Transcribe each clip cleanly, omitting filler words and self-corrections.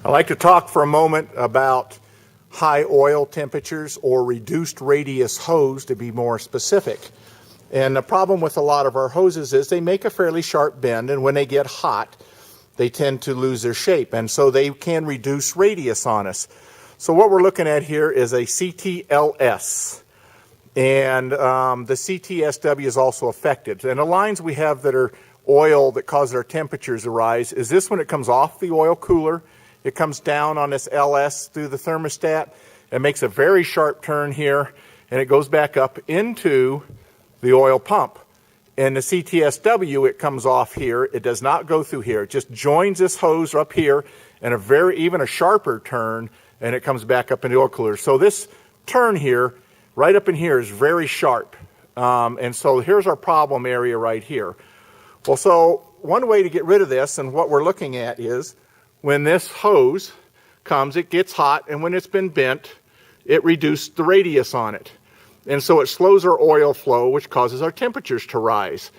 I'd like to talk for a moment about high oil temperatures or reduced radius hose, to be more specific. And the problem with a lot of our hoses is they make a fairly sharp bend, and when they get hot, they tend to lose their shape, and so they can reduce radius on us. So what we're looking at here is a CTLS, and the CTSW is also affected. And the lines we have that are oil that cause our temperatures to rise is this one. It comes off the oil cooler. It comes down on this LS through the thermostat. It makes a very sharp turn here, and it goes back up into the oil pump. And the CTSW, it comes off here. It does not go through here. It just joins this hose up here, and even a sharper turn, and it comes back up in the oil cooler. So this turn here, right up in here, is very sharp. And so here's our problem area right here. Well, so one way to get rid of this, and what we're looking at is, when this hose comes, it gets hot, and when it's been bent, it reduced the radius on it. And so it slows our oil flow, which causes our temperatures to rise.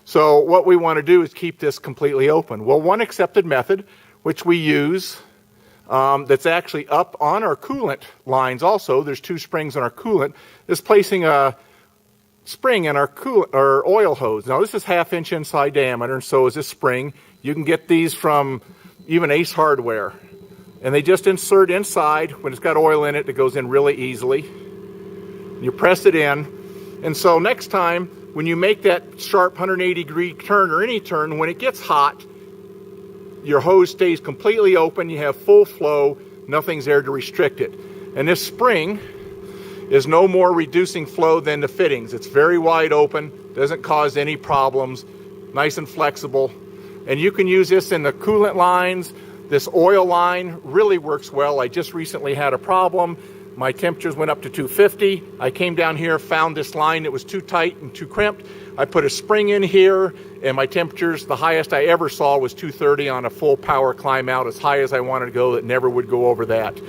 So what we want to do is keep this completely open. Well, one accepted method, which we use, that's actually up on our coolant lines also, there's two springs on our coolant, is placing a spring in our oil hose. Now this is 1/2 inch inside diameter, and so is this spring. You can get these from even Ace Hardware. And they just insert inside. When it's got oil in it, it goes in really easily. You press it in. And so next time, when you make that sharp 180-degree turn or any turn, when it gets hot, your hose stays completely open. You have full flow. Nothing's there to restrict it. And this spring is no more reducing flow than the fittings. It's very wide open. Doesn't cause any problems. Nice and flexible. And you can use this in the coolant lines. This oil line really works well. I just recently had a problem. My temperatures went up to 250. I came down here, found this line that was too tight and too crimped. I put a spring in here, and my temperatures, the highest I ever saw was 230 on a full power climb out, as high as I wanted to go. It never would go over that.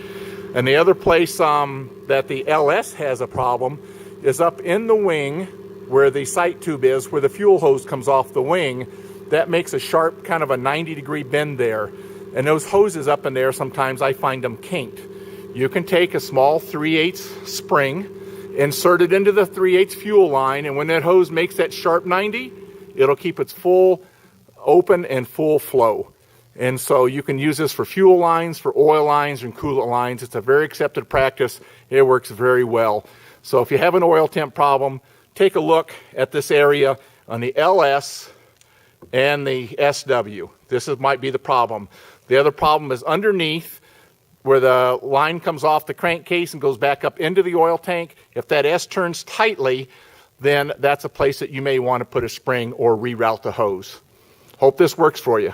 And the other place that the LS has a problem is up in the wing where the sight tube is, where the fuel hose comes off the wing. That makes a sharp kind of a 90-degree bend there. And those hoses up in there, sometimes I find them kinked. You can take a small 3/8 spring, insert it into the 3/8 fuel line, and when that hose makes that sharp 90, it'll keep its full open and full flow. And so you can use this for fuel lines, for oil lines, and coolant lines. It's a very accepted practice. It works very well. So if you have an oil temp problem, take a look at this area on the LS and the SW. This might be the problem. The other problem is underneath, where the line comes off the crankcase and goes back up into the oil tank. If that S turns tightly, then that's a place that you may want to put a spring or reroute the hose. Hope this works for you.